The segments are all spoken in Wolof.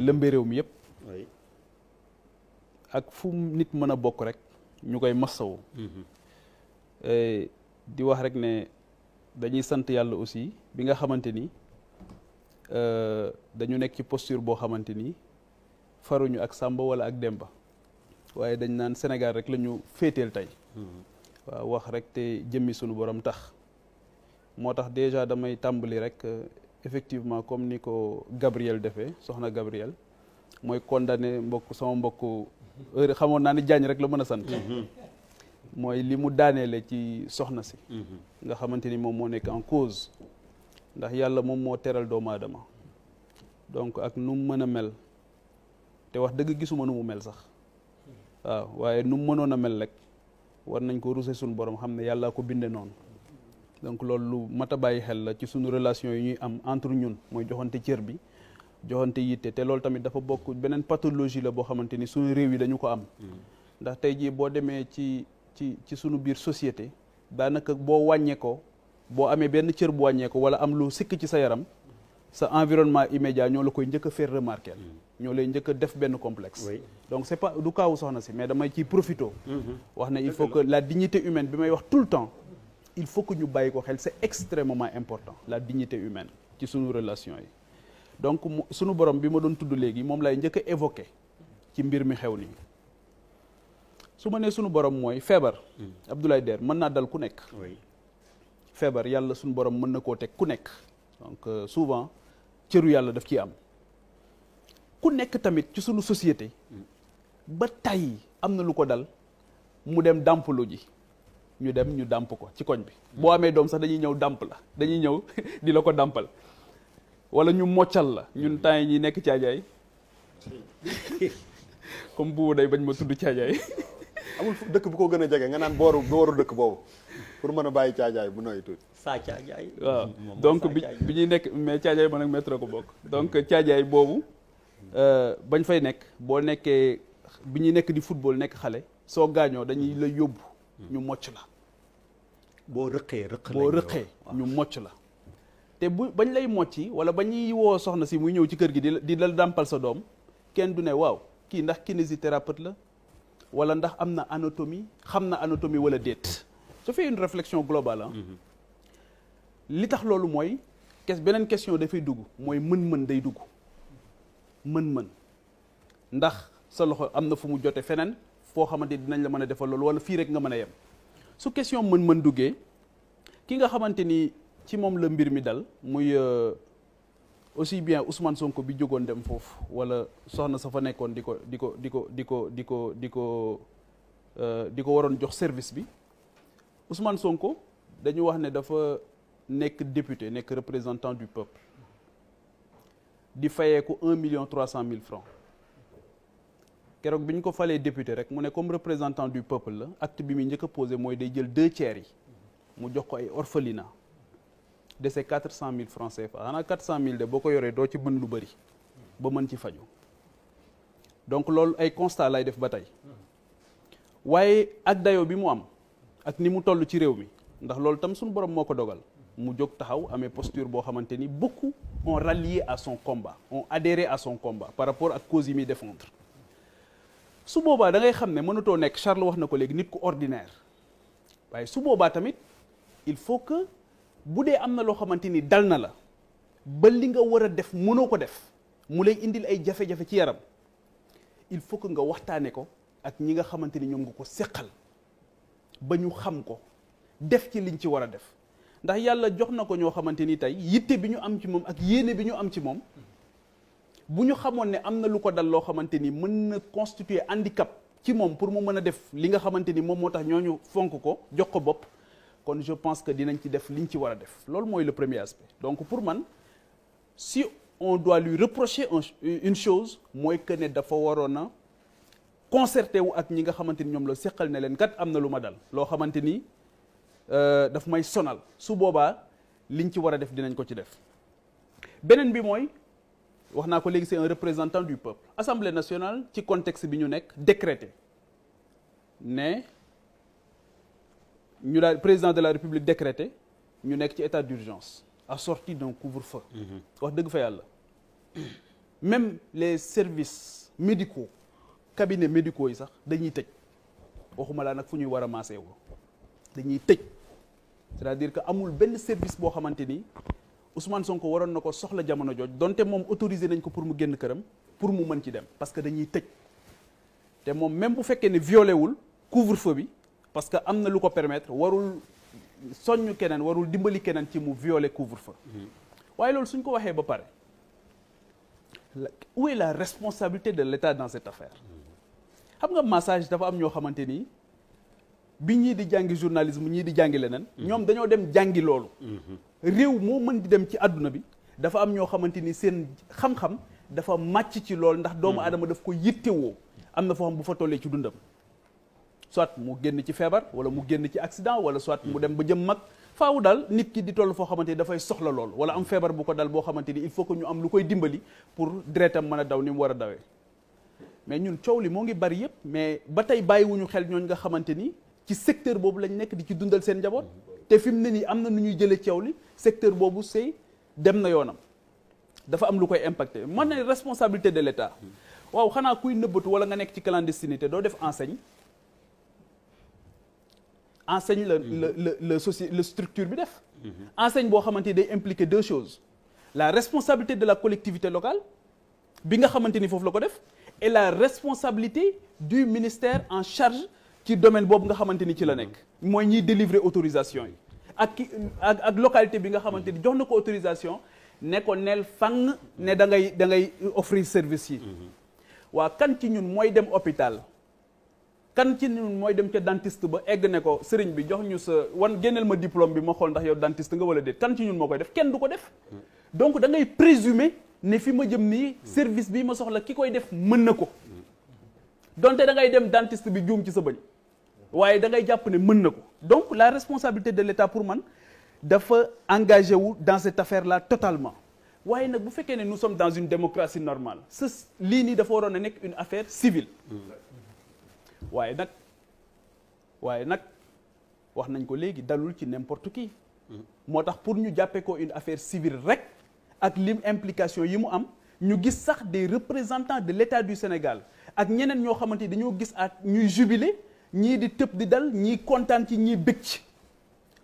lëmbe réew mi yëpp ak fu nit mën a bokk rek ñu koy massawu di wax rek ne dañuy sant yàlla aussi bi nga xamante ni dañu nekk ci posture boo xamante ni faruñu ak Samba wala ak Demba waaye dañ naan Sénégal rek la ñu féeteel tey waaw wax rek te jëmmi sunu borom tax moo tax déjà damay tàmbali rek effectivement comme ni ko Gabriel defee soxna Gabriel mooy condamné sama mbokk heure xamoon naa ni Diagne rek la mën a sant mooy li mu daaneele ci soxna si nga xamante ni moom moo nekk en cause ndax yàlla moom moo teral doomu aadama donc ak nu mu mën a mel te wax dëgg gisuma nu mu mel sax waaw waaye nu mu mënoon a mel rek war nañ ko ruse suñu borom xam ne yàlla ko binde noonu donc loolu lu mat a bàyyi xel la ci suñu relation yi ñuy am entre ñun mooy joxante cër bi joxante yitte te loolu tamit dafa bokk beneen pathologie la boo xamante ni suñu réew yi dañu ko am ndax tey jii boo demee ci suñu biir société daanaka boo wàññeekoo boo amee benn cër bu wàññeeko wala am lu sikk ci sa yaram sa environnement immédiat ñoo la koy njëkk a faire remarquer ñoo lay njëkk a def benn complexe donc c'est pas du kaawu soxna si mais damay ciy profito wax ne il faut que la dignité humaine bi may wax tout le temps il faut que ñu bàyyi ko xel c'est extrêmement important la dignité humaine ci sunu relation yi donc sunu borom bi ma doon tudd léegi moom lay njëkk a évoquer ci mbir mi xew nii su ma nee sunu borom mooy feebar Abdoulaye Der mën naa dal ku nekk feebar yàlla sunu borom mën na koo teg ku nekk donc souvent cëru yàlla daf ciy am ku nekk tamit ci sunu société ba tey am na lu ko dal mu dem dàmpalu ji ñu dem ñu dàmp ko ci koñ bi boo amee doom sax dañuy ñëw dàmp la dañuy ñëw di la ko dàmpal wala ñu moccal la ñun temps yi ñi nekk caajaay comme bu day bañ ma tudd caajaay amul dëkk bu ko gën a jege nga naan booru dëkk boobu pour mën a bàyyi caajaay bu nooy tuuti saa caajaay waaw donc bi ñuy nekk mais caajaay man ak maître ko bokk donc caajaay boobu bañ fay nekk boo nekkee bi ñuy nekk di football nekk xale soo gaañoo dañuy la yóbbu ñu mocc la boo rëqee ñu mocc la te bañ lay mocci wala ba ñuy woo soxna si muy ñëw ci kër gi di la dàmpal sa doom kenn du ne waaw kii ndax kinésithérapeute la wala ndax am na anatomie xam na anatomie wala déet je fais une réflexion globale li tax loolu mooy beneen question dafay dugg mooy mën-mën day dugg mën-mën ndax sa loxo am na fu mu jote feneen foo xamante dinañ la mën a defal loolu wala fii rek nga mën a yem su question mën-mën duggee ki nga xamante ni ci moom la mbir mi dal muy aussi bien Ousmane Sonko bi jógoon dem foofu wala soxna sa fa nekkoon di ko waroon jox service bi Ousmane Sonko dañu wax ne dafa nekk député nekk représentant du peuple di fayeeku 1,3 million francs keroog bi ñu ko falee député rek mu ne comme représentant du peuple la acte bi muy njëkk a posé mooy day jël 2/3 yi mu jox ko ay orphelinat de ces 400 000 francs CFA xanaa 400 000 de boo ko yoree doo ci mën lu bëri ba mën ci faju donc loolu ay constat lay def ba tey waaye ak dayoo bi mu am ak ni mu toll ci réew mi ndax loolu tam suñu borom moo ko dogal mu jóg taxaw amee posture boo xamante ni beaucoup ont rallié à son combat ont adhéré à son combat par rapport ak cause yi muy défendre su boobaa da ngay xam ne mënatoo nekk Charles wax na ko léegi nit ku ordinaire waaye su boobaa tamit il faut que bu dee am na loo xamante ni dal na la ba li nga war a def mënoo ko def mu lay indil ay jafe-jafe ci yaram il faut que nga waxtaane ko ak ñi nga xamante ni ñoom nga ko seqal ba ñu xam ko def ci liñ ci war a def ndax yàlla jox na ko ñoo xamante ni tey yitte bi ñu am ci moom ak yéene bi ñu am ci moom bu ñu xamoon ne am na lu ko dal loo xamante ni mën na constituer handicap ci moom pour mu mën a def li nga xamante ni moom moo tax ñooñu fonk ko jox ko bopp kon je pense que dinañ ci def liñ ci war a def loolu mooy le premier aspect donc pour man si on doit lui reprocher une chose mooy que ne dafa waroon a concerté wu ak ñi nga xamante ni ñoom la seqal ne leen kat am na lu ma dal loo xamante ni daf may sonal su boobaa liñ ci war a def dinañ ko ci def beneen bi mooy wax naa ko léegi c'est un représentant du peuple Assemblée nationale ci contexte bi ñu nekk décrété ne ñu daal président de la République décrété ñu nekk ci état d'urgence assorti d'un couvre-feu wax dëgg fa yàlla même les services médicaux cabinets médicaux yi sax dañuy tëj waxuma laa nag fu ñuy war a maasee woo dañuy tëj c'est-à-dire que amul benn service boo xamante ni Ousmane Sonko waroon na ko soxla jamono jooj donte moom autorisé nañ ko pour mu génn këram pour mu mën ci dem parce que dañuy tëj te moom même bu fekkee ne violé wul couvre-feu bi parce que am na lu ko permettre warul soññ keneen warul dimbali keneen ci mu violer couvre-feu waaye loolu suñ ko waxee ba pare où est la responsabilité de l'État dans cette affaire xam nga massage dafa am ñoo xamante ni bi ñii di jàngi journalisme ñii di jàngi leneen ñoom dañoo dem jàngi loolu réew moo mën di dem ci àdduna bi dafa am ñoo xamante ni seen xam-xam dafa màcc ci loolu ndax doomu aadama daf ko yittewoo am na foo xam bu fa tollee ci dundam soit mu génn ci feebar wala mu génn ci accident wala soit mu dem ba jëm mag faawu daal nit ki di toll foo xamante ni dafay soxla lool wala am feebar bu ko dal boo xamante ni il faut que ñu am lu koy dimbali pour deretam mën a daw ni mu war a dawee mais ñun coow li moo ngi bari yëpp mais ba tey bàyyiwuñu xel ñooñ nga xamante ni ci secteur boobu lañ nekk di ci dundal seen njaboot te fi mu ne nii am na nu ñuy jëlee coow li secteur boobu c'est dem na yoonam dafa am lu koy impacté man ne responsabilité de l'État waaw xanaa kuy nëbbatu wala nga nekk ci clandestinité doo def enseigne la structure bi def enseigne boo xamante ni day impliquer deux choses la responsabilité de la collectivité locale bi nga xamante ni foofu la ko def et la responsabilité du ministère en charge ci domaine boobu nga xamante ni ci la nekk mooy ñiy délivrer autorisation yi ak localité bi nga xamante ni jox na ko autorisation ne ko neel fang ne da ngay offrir service yi waa kan ci ñun mooy dem hôpital kan ci ñun mooy dem ca dentiste ba egg ne ko sëriñ bi jox ñu sa génneel ma diplôme bi ma xool ndax yow dentiste nga wala déet kan ci ñun moo koy def kenn du ko def donc da ngay présumer ne fi ma jëm nii service bi ma soxla ki koy def mën na ko donte da ngay dem dentiste bi juum ci sa bëñ waaye da ngay jàpp ne mën na ko donc la responsabilité de l'État pour man dafa engagé wu dans cette affaire là totalement waaye nag bu fekkee ne nous sommes dans une démocratie normale lii nii dafa waroon a nekk une affaire civile waaye nag wax nañ ko léegi dalul ci n'importe qui moo tax pour ñu jàppee ko une affaire civile rek ak lim implication yi mu am ñu gis sax des représentants de l'État du Sénégal ak ñeneen ñoo xamante ni dañoo gis ñuy jubilé ñii di tëb di dal ñii kontaan ci ñii bëgg ci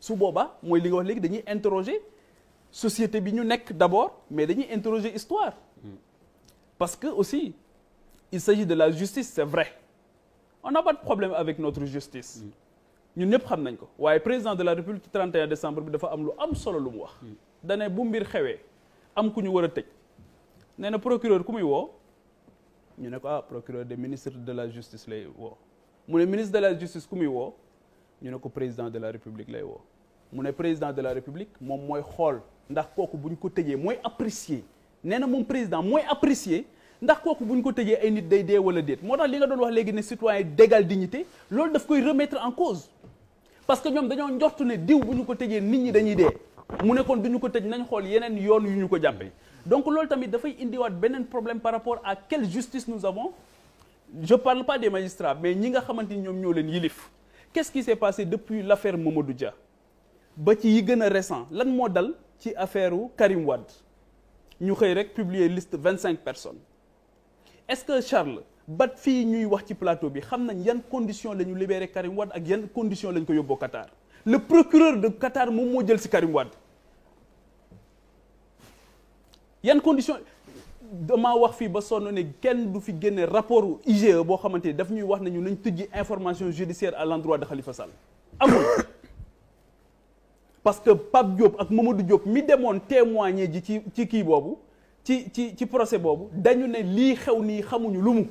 su boobaa mooy li nga wax léegi dañuy interroger société bi ñu nekk d'abord mais dañuy interroger histoire parce que aussi il s'agit de la justice c'est vrai on n'a pas de problème avec notre justice ñun ñëpp xam nañ ko waaye président de la République ci 31 décembre bi dafa am lu am solo lu mu wax dane bu mbir xewee am ku ñu war a tëj nee na procureur ku muy woo ñu ne ko procureur des ministres de la justice lay woo mu ne ministre de la justice ku muy woo ñu ne ko président de la République lay woo mu ne président de la République moom mooy xool ndax kooku bu ñu ko tëjee mooy apprécier nee na moom président mooy apprécier ndax kooku bu ñu ko tëjee ay nit day dee wala déet moo tax li nga doon wax léegi ne citoyen d'égale dignité loolu daf koy remettre en cause parce que ñoom dañoo njortu ne diw bu ñu ko tëjee nit ñi dañuy dee mu ne kon du ñu ko tëj nañ xool yeneen yoon yu ñu ko jàppee donc loolu tamit dafay indiwaat beneen problème par rapport à quelle justice nous avons je parle pas des magistrats mais ñi nga xamante ni ñoom ñoo leen yilif qu'est-ce qui s'est passé depuis l'affaire Mamadou Dia ba ci yi gën a récent lan moo dal ci affaire Karim Wade ñu xëy rek publier liste 25 personnes est-ce que Charles ba fii ñuy wax ci plateau bi xam nañ yan conditions la ñu libéré Karim Wade ak yan conditions la ñu ko yóbboo Qatar le procureur de Qatar moom moo jël ci Karim Wade yan conditions damaa wax fii ba sonn ne kenn du fi génne rapport IGE boo xamante ni daf ñuy wax nañu nañ tëjji information judiciaire à l'endroit de Khalifa Sall amul parce que Pape Diop ak Mamadou Diop mi demoon témoigner ji ci kii boobu ci procès boobu dañu ne lii xew nii xamuñu lu mu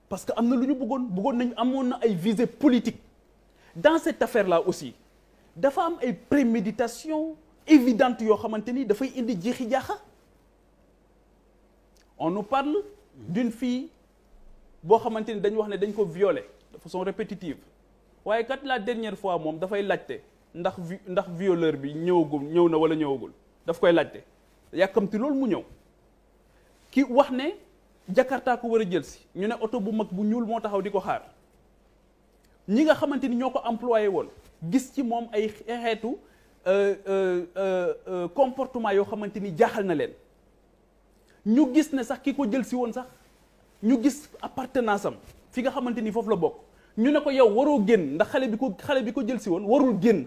parce que am na lu ñu bëggoon nañu amoon na ay visées politiques dans cette affaire là aussi dafa am ay préméditation évidente yoo xamante ni dafay indi jeexi jaaxa on nous parle d'une fille boo xamante ni dañu wax ne dañ ko violer de façon répétitive waaye kat la dernière fois moom dafay laajte ndax violeur bi ñëw na wala ñëwagul daf koy laajte yàkkamti loolu mu ñëw ki wax ne Jakarta ko war a jël si ñu ne oto bu mag bu ñuul moo taxaw di ko xaar ñi nga xamante ni ñoo ko employé woon gis ci moom ay xeetu comportement yoo xamante ni jaaxal na leen ñu gis ne sax ki ko jël si woon sax ñu gis appartenance am fi nga xamante ni foofu la bokk ñu ne ko yow waroo génn ndax xale bi ko jël si woon warul génn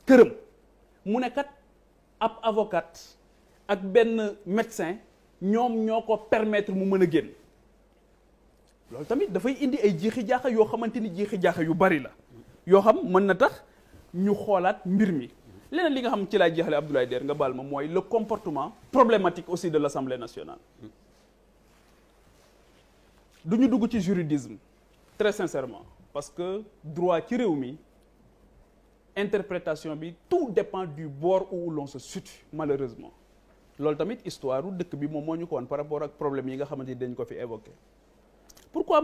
këram mu ne kat ab avocat ak benn médecin ñoom ñoo ko permettre mu mën a génn loolu tamit dafay indi ay jiixi jaaxa yoo xamante ni jiixi jaaxa yu bari la yoo xam mën na tax ñu xoolaat mbir mi leneen li nga xam ci laay jeexale Abdoulaye Der nga baal ma mooy le comportement problématique aussi de l'Assemblée nationale du ñu dugg ci juridisme très sincèrement parce que droit ci réew mi interprétation bi tout dépend du bord où l'on se situe malheureusement loolu tamit histoire u dëkk bi moom moo ñu ko woon par rapport ak problème yi nga xamante ni dañ ko fi évoqué pourquoi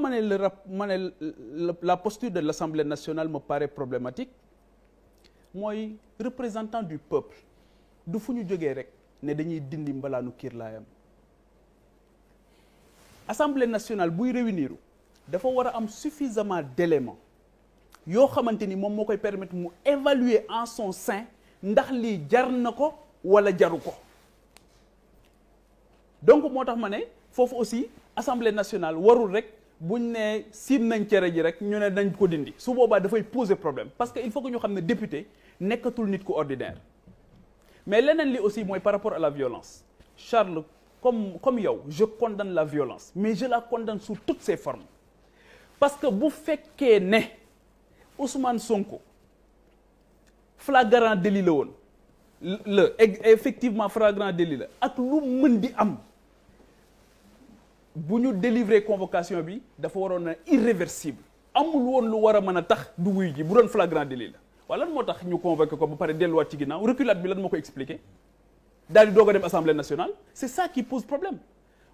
la posture de l'Assemblée nationale me paraît problématique mooy représentant du peuple du fu ñu jógee rek ne dañuy dindi mbalaanu kiirlaayam Assemblée nationale buy réunir dafa war a am suffisamment d'éléments yoo xamante ni moom moo koy permettre mu évaluer en son sein ndax lii jar na ko wala jaru ko donc moo tax ma ne foofu aussi Assemblée nationale warul rek buñ ne siim nañ cere ji rek ñu ne nañ ko dindi su boobaa dafay poser problème parce que il faut que ñu xam ne député nekkatul nit ku ordinaire mais leneen li aussi mooy par rapport à la violence Charles comme yow je condamne la violence mais je la condamne sous toutes ses formes parce que bu fekkee ne Ousmane Sonko flagrant délit la woon effectivement flagrant délit la ak lu mën di am bu ñu délivrer convocation bi dafa waroon a irréversible amul woon lu war a mën a tax du wuy ji bu doon flagrant délit la waaye lan moo tax ñu convoqué ko ba pare delluwaat ci ginnaaw reculade bi lan moo ko expliquer daal di doog a dem assemblée nationale c'est ça qui pose problème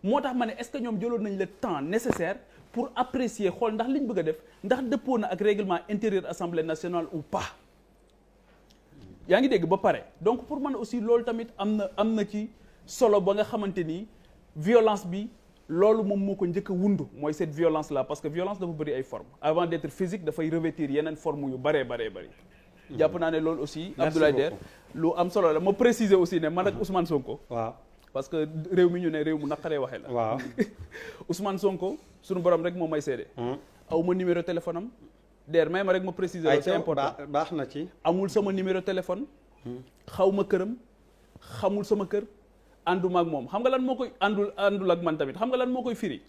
moo tax ma ne est-ce que ñoom jëloon nañ le temps nécessaire pour apprécier xool ndax liñ bëgg a def ndax dëppoo na ak règlement intérieur assemblée nationale ou pas yaa ngi dégg ba pare donc pour man aussi loolu tamit am na ci solo ba nga xamante ni violence bi loolu moom moo ko njëkk a wundu mooy cette violence là parce que violence dafa bëri ay formes avant d'être physique dafay revêtir yeneen forme yu bëree bëri jàpp naa ne loolu aussi Abdoulaye Der lu am solo la ma préciser aussi ne man ak Ousmane Sonko waaw parce que réew mi ñu ne réew mu naqaree waxee la waaw Ousmane Sonko suñu borom rek moom may seede aw ma numéro téléphone am Der may ma rek ma préciser la c'est important baax na ci amul sama numéro téléphone xaw ma këram xamul sama kër ànduma ak moom xam nga lan moo koy àndul ak man tamit xam nga lan moo koy firi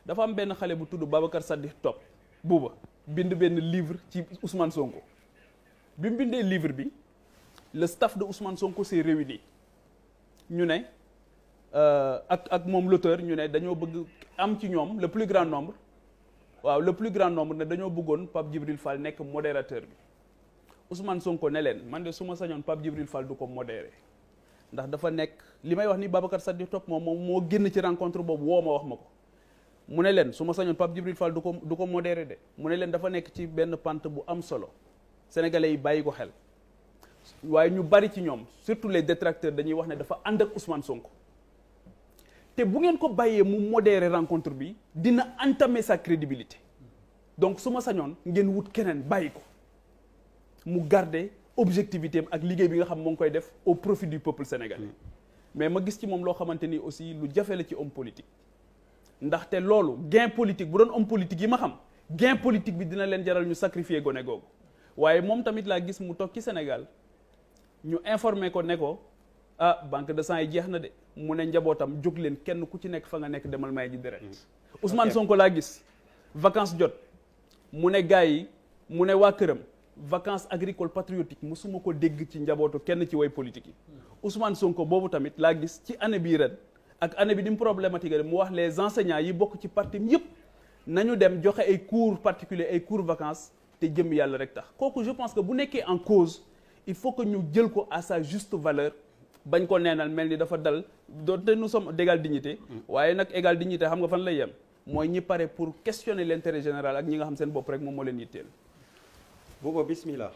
dafa am benn xale bu tudd Babacar Sadikh Top buuba bind benn livre ci Ousmane Sonko bi mu bindee livre bi le staff de Ousmane Sonko s'est réuni ñu ne ak moom l'auteur ñu ne dañoo bëgg am ci ñoom le plus grand nombre ne dañoo bëggoon Pape Djibril Fall nekk modérateur bi Ousmane Sonko ne leen man de su ma sañoon Pape Djibril Fall du ko modéré ndax dafa nekk li may wax ni Babacar Sadikh Top moom moo génn ci rencontre boobu woo ma wax ma ko mu ne leen su ma sañoon Pape Djibril Fall du ko modéré de mu ne leen dafa nekk ci benn pente bu am solo sénégalais yi bàyyi ko xel waaye ñu bari ci ñoom surtout les détracteurs dañuy wax ne dafa ànd ak Ousmane Sonko te bu ngeen ko bàyyee mu modérer rencontre bi dina entamer sa crédibilité donc su ma sañoon ngeen wut keneen bàyyi ko mu garder objectivité am ak liggéey bi nga xam moo ngi koy def au profit du peuple sénégalais mais ma gis ci moom loo xamante ni aussi lu jafe la ci homme politique ndaxte loolu gain politique bu doon homme politique yi ma xam gain politique bi dina leen jaral ñu sacrifier gone googu waaye moom tamit laa gis mu toog ci Sénégal ñu informer ko ne ko banque de sang yi jeex na de mu ne njabootam jóg leen kenn ku ci nekk fa nga nekk demal may ji deret Ousmane Sonko laa gis vacances jot mu ne gars yi mu ne waa këram vacances agricoles patriotiques musuma ko dégg ci njabootu kenn ci way politique yi Ousmane Sonko boobu tamit laa gis ci année bii ren ak année bi ni mu problématique mu wax les enseignants yi bokk ci parti mi yëpp nañu dem joxe ay cours particuliers ay cours vacances te jëm yàlla rek tax kooku je pense que bu nekkee en cause il faut que ñu jël ko à sa juste valeur bañ ko neenal mel ni dafa dal doonte nous sommes d'égale dignité waaye nag égale dignité xam nga fan lay yem mooy ñi pare pour questionner l'intérêt général ak ñi nga xam seen bopp rek moom moo leen yitteel. Bouba bismillah.